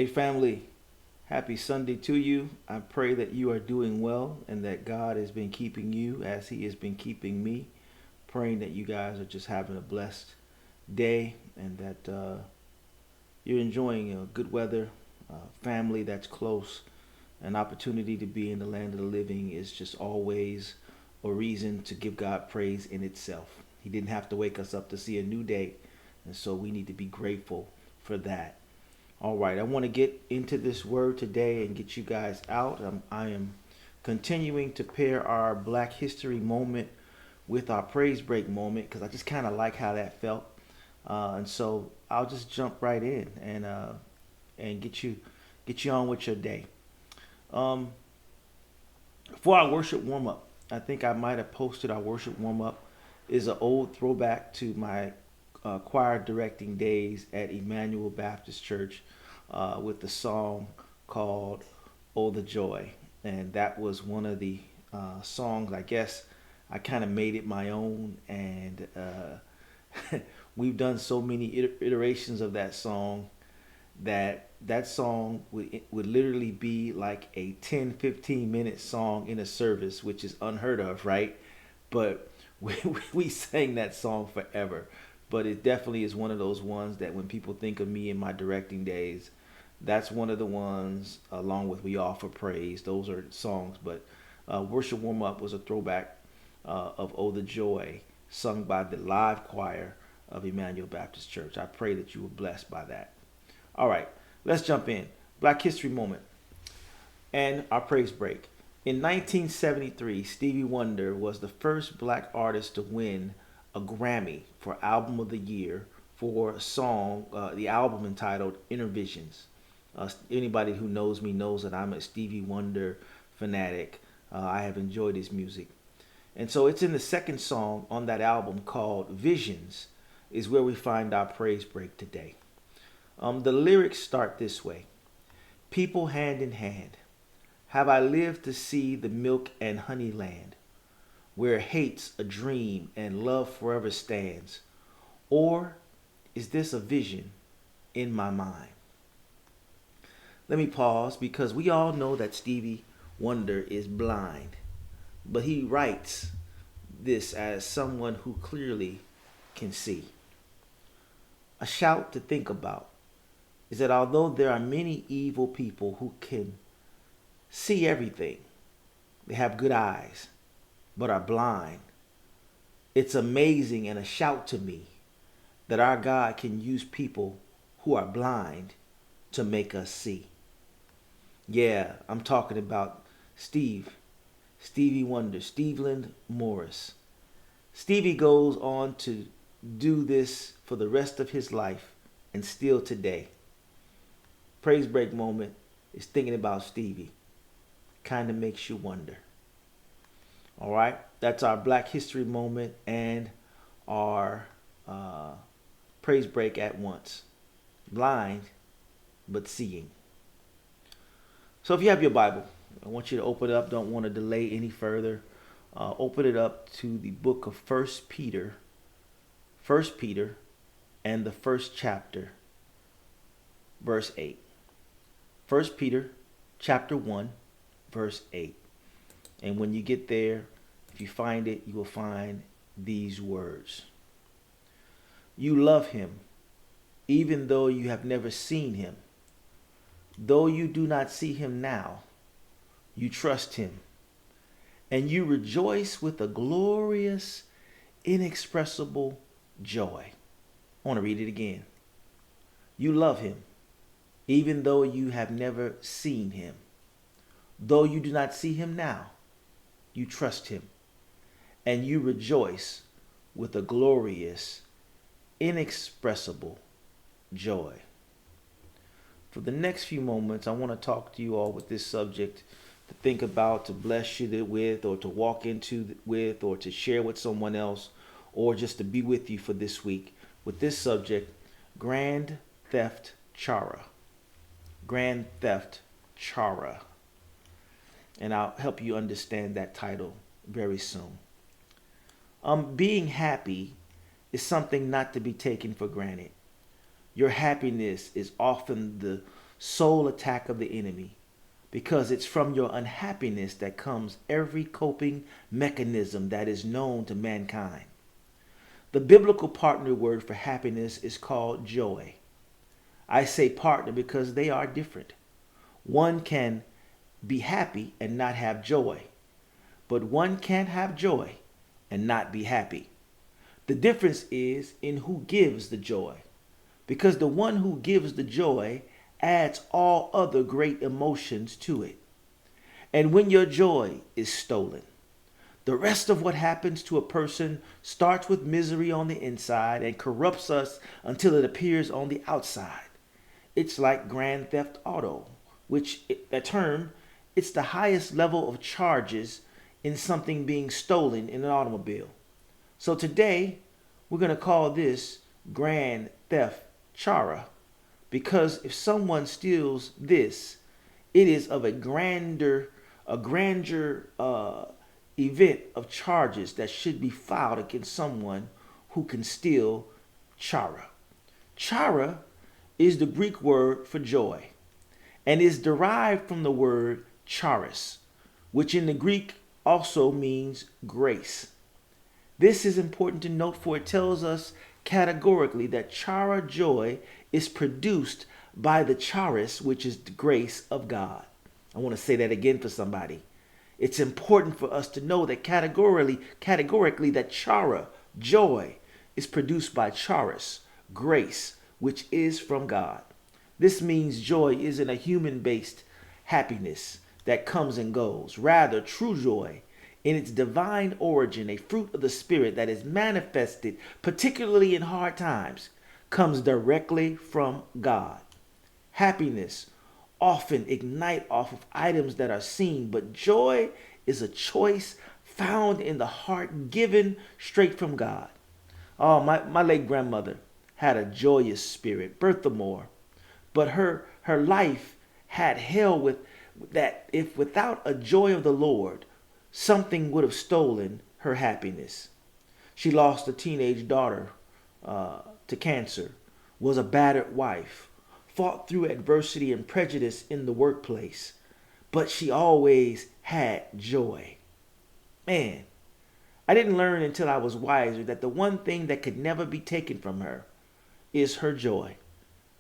Hey, family, happy Sunday to you. I pray that you are doing well and that God has been keeping you as He has been keeping me. Praying that you guys are just having a blessed day and that you're enjoying good weather, family that's close. An opportunity to be in the land of the living is just always a reason to give God praise in itself. He didn't have to wake us up to see a new day, and so we need to be grateful for that. All right, I want to get into this word today and get you guys out. I am continuing to pair our Black History moment with our praise break moment because I just kind of like how that felt, and so I'll just jump right in and get you on with your day. Um, for our worship warm up, I think I might have posted our worship warm up is an old throwback to my choir directing days at Emmanuel Baptist Church with the song called "Oh the Joy," and that was one of the songs. I guess I kind of made it my own, and we've done so many iterations of that song that song would literally be like a 10-15 minute song in a service, which is unheard of, right? But we sang that song forever. But it definitely is one of those ones that when people think of me in my directing days, that's one of the ones, along with "We Offer Praise." Those are songs. But "Worship Warm Up" was a throwback of "Oh the Joy," sung by the live choir of Emmanuel Baptist Church. I pray that you were blessed by that. All right, let's jump in. Black History Moment and our praise break. In 1973, Stevie Wonder was the first black artist to win a Grammy for Album of the Year for a song, the album entitled Inner Visions. Anybody who knows me knows that I'm a Stevie Wonder fanatic. I have enjoyed his music. And so it's in the second song on that album called Visions, is where we find our praise break today. The lyrics start this way: "People hand in hand, have I lived to see the milk and honey land, where hate's a dream and love forever stands? Or is this a vision in my mind?" Let me pause because we all know that Stevie Wonder is blind, but he writes this as someone who clearly can see. A shout to think about is that although there are many evil people who can see everything, they have good eyes, but are blind. It's amazing and a shout to me that our God can use people who are blind to make us see. Yeah, I'm talking about Stevie Wonder, Steveland Morris. Stevie goes on to do this for the rest of his life and still today. Praise break moment is thinking about Stevie. Kind of makes you wonder. All right, that's our Black History moment and our praise break at once. Blind, but seeing. So if you have your Bible, I want you to open it up. Don't want to delay any further. Open it up to the book of First Peter, and the first chapter, verse 8. First Peter, chapter 1, verse 8. And when you get there, if you find it, you will find these words: "You love him, even though you have never seen him. Though you do not see him now, you trust him, and you rejoice with a glorious, inexpressible joy." I want to read it again. You love him, even though you have never seen him. Though you do not see him now, you trust him, and you rejoice with a glorious, inexpressible joy. For the next few moments, I want to talk to you all with this subject to think about, to bless you with, or to walk into with, or to share with someone else, or just to be with you for this week with this subject: Grand Theft Chara. Grand Theft Chara. And I'll help you understand that title very soon. Being happy is something not to be taken for granted. Your happiness is often the soul attack of the enemy, because it's from your unhappiness that comes every coping mechanism that is known to mankind. The biblical partner word for happiness is called joy. I say partner because they are different. One can be happy and not have joy, but one can't have joy and not be happy. The difference is in who gives the joy, because the one who gives the joy adds all other great emotions to it. And when your joy is stolen, the rest of what happens to a person starts with misery on the inside and corrupts us until it appears on the outside. It's like Grand Theft Auto, which that term, it's the highest level of charges in something being stolen in an automobile. So today, we're going to call this Grand Theft Chara, because if someone steals this, it is of a grandeur event of charges that should be filed against someone who can steal Chara. Chara is the Greek word for joy and is derived from the word charis, which in the Greek also means grace. This is important to note, for it tells us categorically that Chara joy is produced by the charis, which is the grace of God. I want to say that again for somebody. It's important for us to know that categorically that Chara joy is produced by charis, grace, which is from God. This means joy isn't a human-based happiness that comes and goes. Rather, true joy in its divine origin, a fruit of the Spirit that is manifested, particularly in hard times, comes directly from God. Happiness often ignite off of items that are seen, but joy is a choice found in the heart, given straight from God. Oh, my late grandmother had a joyous spirit, Bertha Moore, but her life had hell with that. If without a joy of the Lord, something would have stolen her happiness. She lost a teenage daughter to cancer, was a battered wife, fought through adversity and prejudice in the workplace, but she always had joy. Man, I didn't learn until I was wiser that the one thing that could never be taken from her is her joy.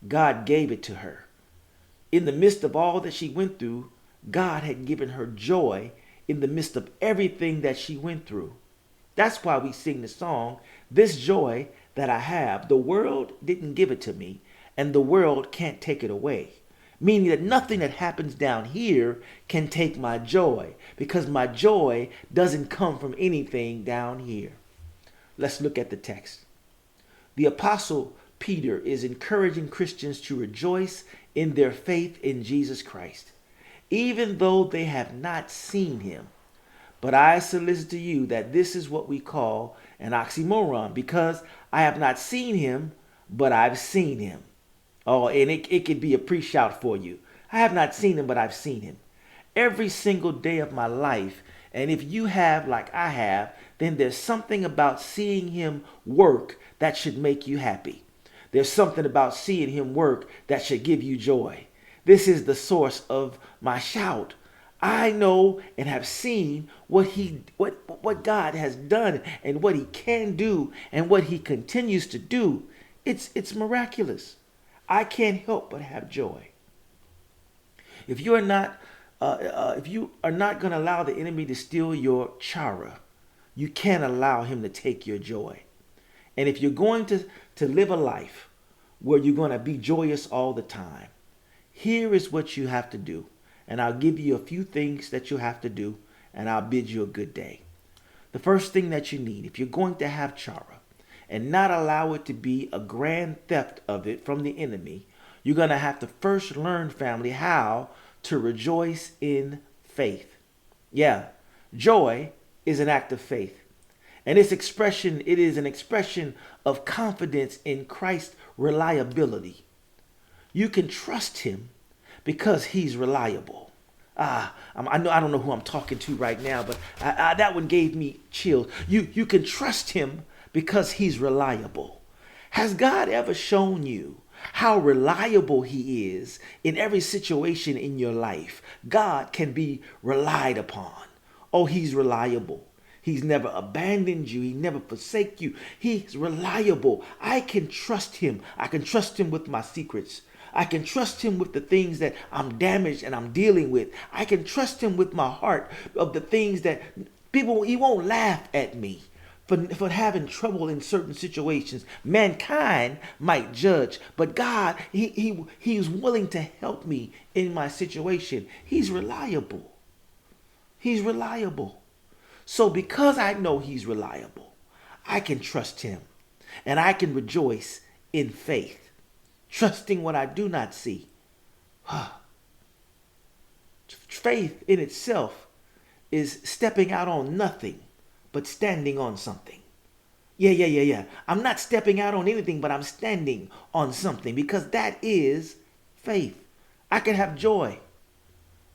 God gave it to her. In the midst of all that she went through, God had given her joy in the midst of everything that she went through. That's why we sing the song, "This joy that I have, the world didn't give it to me, and the world can't take it away." Meaning that nothing that happens down here can take my joy, because my joy doesn't come from anything down here. Let's look at the text. The Apostle Peter is encouraging Christians to rejoice in their faith in Jesus Christ, even though they have not seen him. But I solicit to you that this is what we call an oxymoron, because I have not seen him, but I've seen him. Oh, and it could be a pre-shout for you. I have not seen him, but I've seen him. Every single day of my life, and if you have like I have, then there's something about seeing him work that should make you happy. There's something about seeing him work that should give you joy. This is the source of my shout. I know and have seen what God has done and what he can do and what he continues to do. It's miraculous. I can't help but have joy. If you are not going to allow the enemy to steal your chara, you can't allow him to take your joy. And if you're going to live a life where you're going to be joyous all the time, here is what you have to do. And I'll give you a few things that you have to do, and I'll bid you a good day. The first thing that you need, if you're going to have chara and not allow it to be a grand theft of it from the enemy, you're going to have to first learn, family, how to rejoice in faith. Yeah, joy is an act of faith. And it is an expression of confidence in Christ's reliability. You can trust him because he's reliable. I don't know who I'm talking to right now, but that one gave me chills. You can trust him because he's reliable. Has God ever shown you how reliable he is in every situation in your life. God can be relied upon. Oh, he's reliable. He's never abandoned you. He never forsake you. He's reliable. I can trust him. I can trust him with my secrets. I can trust him with the things that I'm damaged and I'm dealing with. I can trust him with my heart of the things that people, he won't laugh at me for having trouble in certain situations. Mankind might judge, but God, he is willing to help me in my situation. He's reliable. He's reliable. So because I know he's reliable, I can trust him and I can rejoice in faith, trusting what I do not see. Faith in itself is stepping out on nothing, but standing on something. Yeah. I'm not stepping out on anything, but I'm standing on something, because that is faith. I can have joy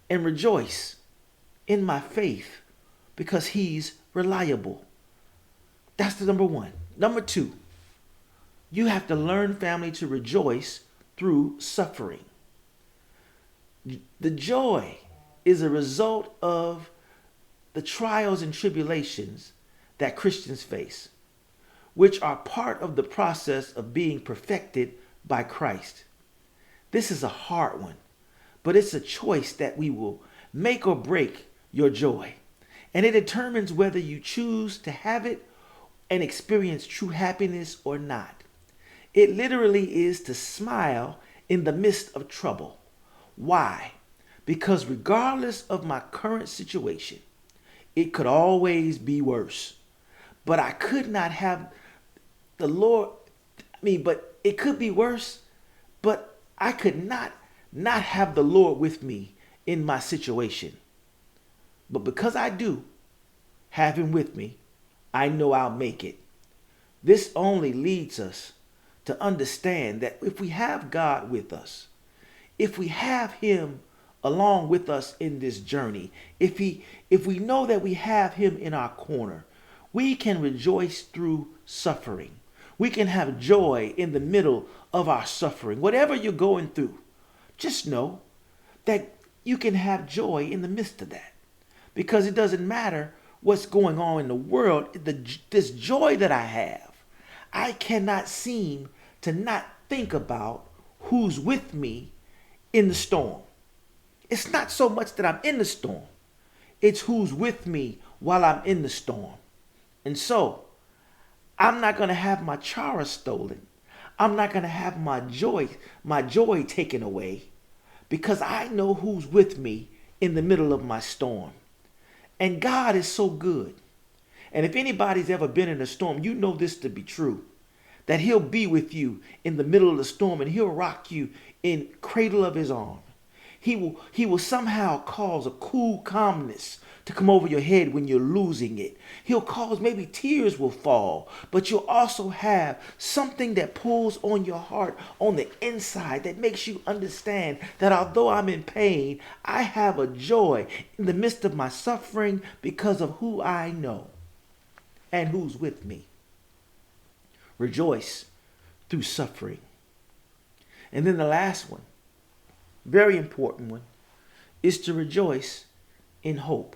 and rejoice in my faith because he's reliable. That's the number one. Number two, you have to learn, family, to rejoice through suffering. The joy is a result of the trials and tribulations that Christians face, which are part of the process of being perfected by Christ. This is a hard one, but it's a choice that we will make or break your joy. And it determines whether you choose to have it and experience true happiness or not. It literally is to smile in the midst of trouble. Why? Because regardless of my current situation, it could always be worse. But I could not have the Lord. But it could be worse, but I could not have the Lord with me in my situation. But because I do have him with me, I know I'll make it. This only leads us to understand that if we have God with us, if we have him along with us in this journey, if we know that we have him in our corner, we can rejoice through suffering. We can have joy in the middle of our suffering. Whatever you're going through, just know that you can have joy in the midst of that. Because it doesn't matter what's going on in the world, this joy that I have, I cannot seem to not think about who's with me in the storm. It's not so much that I'm in the storm, it's who's with me while I'm in the storm. And so, I'm not going to have my Chara stolen. I'm not going to have my joy taken away, because I know who's with me in the middle of my storm. And God is so good. And if anybody's ever been in a storm, you know this to be true. That he'll be with you in the middle of the storm and he'll rock you in cradle of his arm. He will somehow cause a cool calmness to come over your head when you're losing it. He'll cause maybe tears will fall, but you'll also have something that pulls on your heart on the inside that makes you understand that although I'm in pain, I have a joy in the midst of my suffering because of who I know and who's with me. Rejoice through suffering. And then the last one, very important one, is to rejoice in hope.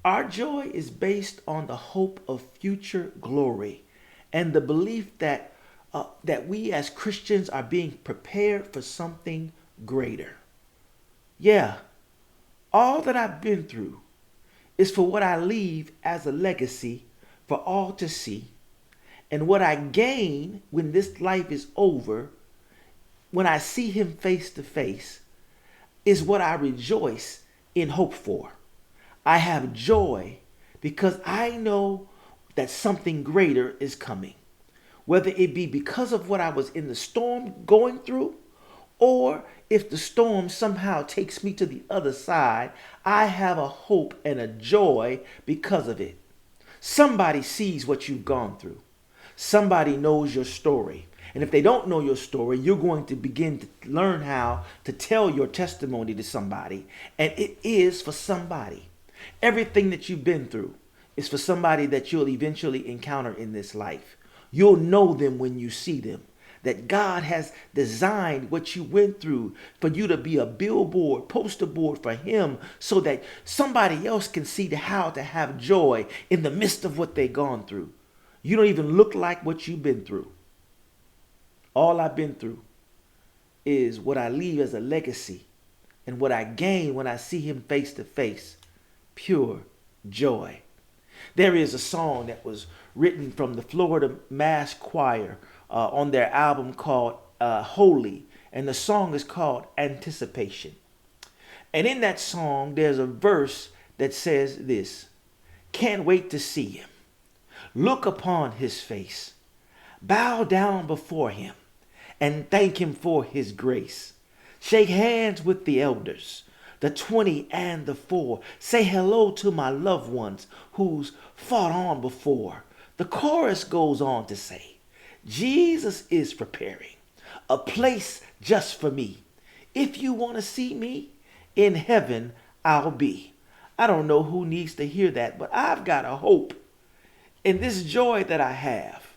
Our joy is based on the hope of future glory and the belief that we as Christians are being prepared for something greater. Yeah, all that I've been through is for what I leave as a legacy for all to see. And what I gain when this life is over, when I see him face to face, is what I rejoice in hope for. I have joy because I know that something greater is coming. Whether it be because of what I was in the storm going through, or if the storm somehow takes me to the other side, I have a hope and a joy because of it. Somebody sees what you've gone through. Somebody knows your story. And if they don't know your story, you're going to begin to learn how to tell your testimony to somebody. And it is for somebody. Everything that you've been through is for somebody that you'll eventually encounter in this life. You'll know them when you see them. that God has designed what you went through for you to be a billboard, poster board for him so that somebody else can see how to have joy in the midst of what they've gone through. You don't even look like what you've been through. All I've been through is what I leave as a legacy and what I gain when I see him face to face. Pure joy. There is a song that was written from the Florida Mass Choir on their album called Holy, and the song is called Anticipation. And in that song, there's a verse that says this: can't wait to see him, look upon his face, bow down before him, and thank him for his grace. Shake hands with the elders, the 20 and the 4. Say hello to my loved ones who's fought on before. The chorus goes on to say, Jesus is preparing a place just for me. If you want to see me, in heaven I'll be. I don't know who needs to hear that, but I've got a hope. And this joy that I have,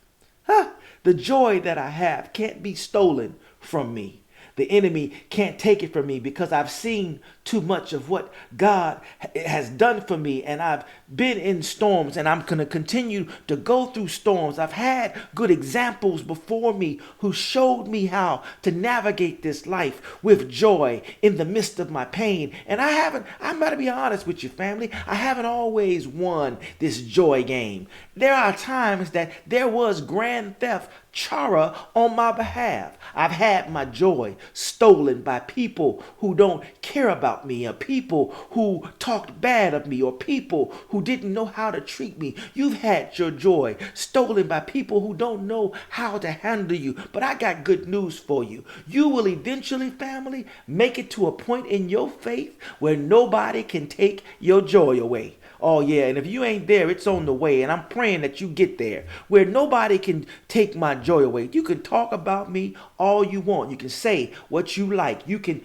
the joy that I have can't be stolen from me. The enemy can't take it from me because I've seen too much of what God has done for me, and I've been in storms, and I'm going to continue to go through storms. I've had good examples before me who showed me how to navigate this life with joy in the midst of my pain. And I'm going to be honest with you, family, I haven't always won this joy game. There are times that there was grand theft Chara on my behalf. I've had my joy stolen by people who don't care about me, or people who talked bad of me, or people who didn't know how to treat me. You've had your joy stolen by people who don't know how to handle you. But I got good news for you. You will eventually, family, make it to a point in your faith where nobody can take your joy away. Oh yeah, and if you ain't there, it's on the way, and I'm praying that you get there where nobody can take my joy away. You can talk about me all you want. You can say what you like. You can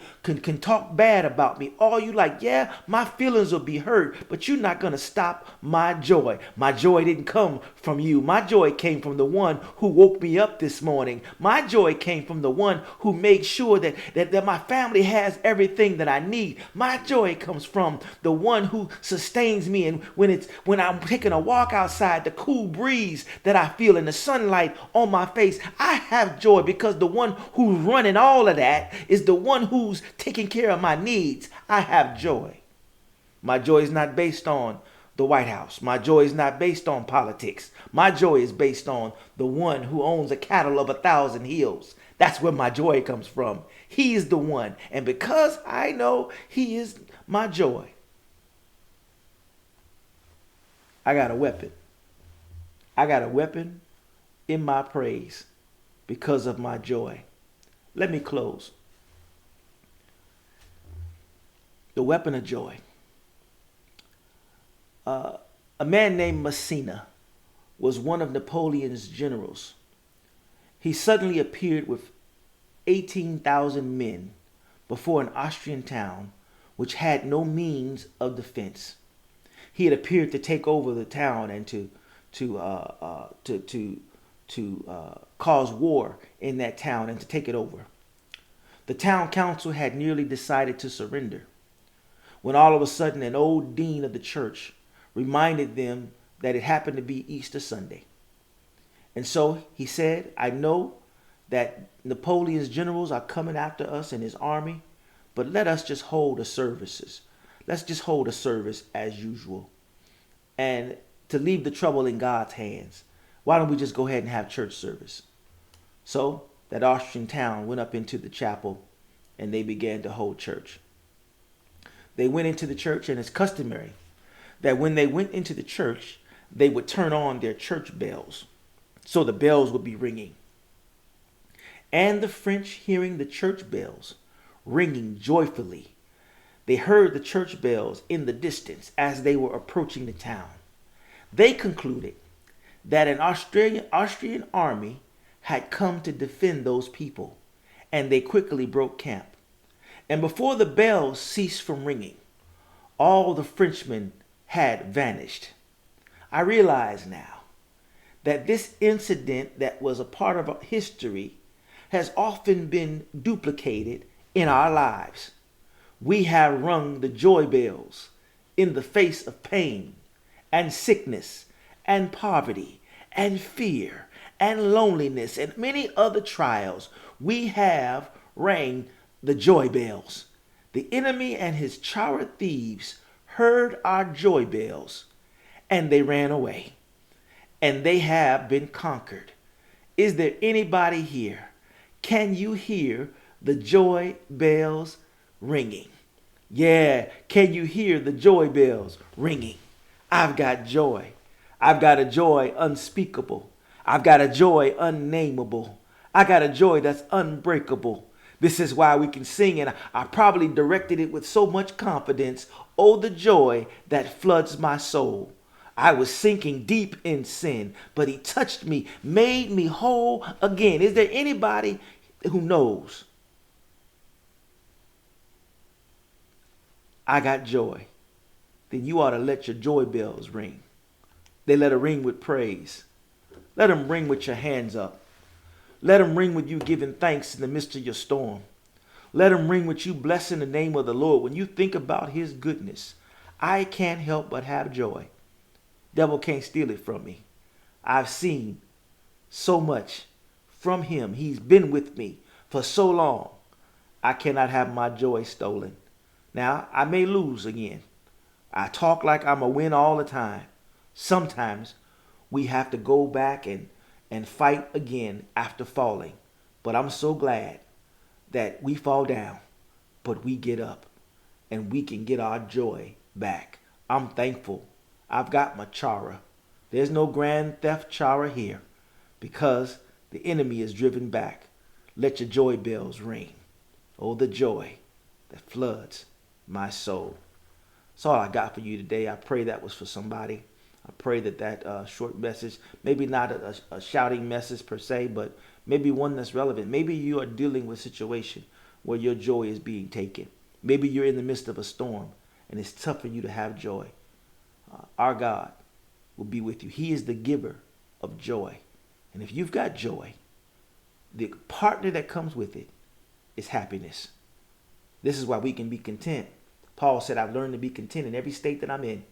talk bad about me all you like. Yeah, my feelings will be hurt, but you're not going to stop my joy. My joy didn't come from you. My joy came from the one who woke me up this morning. My joy came from the one who made sure that my family has everything that I need. My joy comes from the one who sustains me. And when I'm taking a walk outside, the cool breeze that I feel and the sunlight on my face, I have joy because the one who's running all of that is the one who's taking care of my needs. I have joy. My joy is not based on the White House. My joy is not based on politics. My joy is based on the one who owns a cattle of 1,000 hills. That's where my joy comes from. He is the one. And because I know he is my joy, I got a weapon. I got a weapon in my praise because of my joy. Let me close. The weapon of joy. A man named Massena was one of Napoleon's generals. He suddenly appeared with 18,000 men before an Austrian town which had no means of defense. He had appeared to take over the town and to cause war in that town and to take it over. The town council had nearly decided to surrender when all of a sudden an old dean of the church reminded them that it happened to be Easter Sunday. And so he said, I know that Napoleon's generals are coming after us and his army, but let us just hold the services. Let's just hold a service as usual. And to leave the trouble in God's hands, why don't we just go ahead and have church service? So that Austrian town went up into the chapel and they began to hold church. They went into the church, and it's customary that when they went into the church, they would turn on their church bells. So the bells would be ringing. And the French, hearing the church bells ringing joyfully, they heard the church bells in the distance as they were approaching the town. They concluded that an Austrian army had come to defend those people, and they quickly broke camp. And before the bells ceased from ringing, all the Frenchmen had vanished. I realize now that this incident that was a part of history has often been duplicated in our lives. We have rung the joy bells in the face of pain and sickness and poverty and fear and loneliness and many other trials. We have rang the joy bells. The enemy and his Chara thieves heard our joy bells and they ran away, and they have been conquered. Is there anybody here? Can you hear the joy bells ringing? Yeah, can you hear the joy bells ringing? I've got joy. I've got a joy unspeakable. I've got a joy unnameable. I got a joy that's unbreakable. This is why we can sing, and I probably directed it with so much confidence. Oh, the joy that floods my soul. I was sinking deep in sin, but he touched me, made me whole again. Is there anybody who knows I got joy? Then you ought to let your joy bells ring. They let it ring with praise. Let them ring with your hands up. Let them ring with you giving thanks in the midst of your storm. Let them ring with you blessing the name of the Lord. When you think about his goodness, I can't help but have joy. Devil can't steal it from me. I've seen so much from him. He's been with me for so long. I cannot have my joy stolen. Now, I may lose again. I talk like I'm a win all the time. Sometimes we have to go back and fight again after falling. But I'm so glad that we fall down, but we get up and we can get our joy back. I'm thankful. I've got my Chara. There's no grand theft Chara here because the enemy is driven back. Let your joy bells ring. Oh, the joy that floods my soul. That's all I got for you today. I pray that was for somebody. I pray that short message, maybe not a shouting message per se, but maybe one that's relevant. Maybe you are dealing with a situation where your joy is being taken. Maybe you're in the midst of a storm and it's tough for you to have joy. Our God will be with you. He is the giver of joy. And if you've got joy, the partner that comes with it is happiness. This is why we can be content. Paul said, I've learned to be content in every state that I'm in.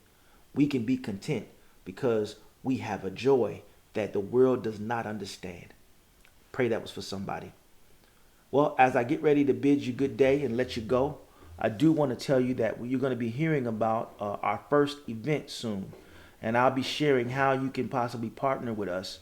We can be content because we have a joy that the world does not understand. Pray that was for somebody. Well, as I get ready to bid you good day and let you go, I do want to tell you that you're going to be hearing about our first event soon. And I'll be sharing how you can possibly partner with us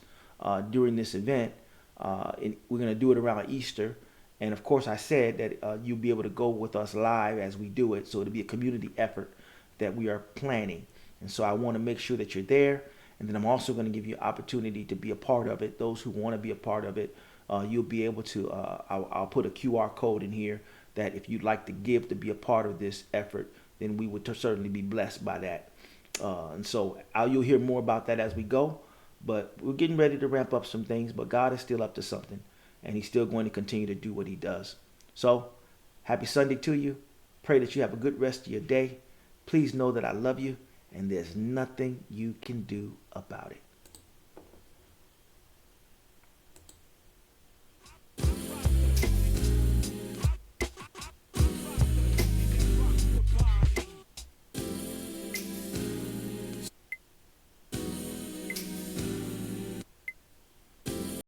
during this event. We're going to do it around Easter. And of course, I said that you'll be able to go with us live as we do it. So it'll be a community effort that we are planning. And so I want to make sure that you're there. And then I'm also going to give you an opportunity to be a part of it. Those who want to be a part of it, you'll be able to, I'll put a QR code in here that if you'd like to give to be a part of this effort, then we would certainly be blessed by that. And so you'll hear more about that as we go. But we're getting ready to ramp up some things. But God is still up to something. And he's still going to continue to do what he does. So happy Sunday to you. Pray that you have a good rest of your day. Please know that I love you. And there's nothing you can do about it.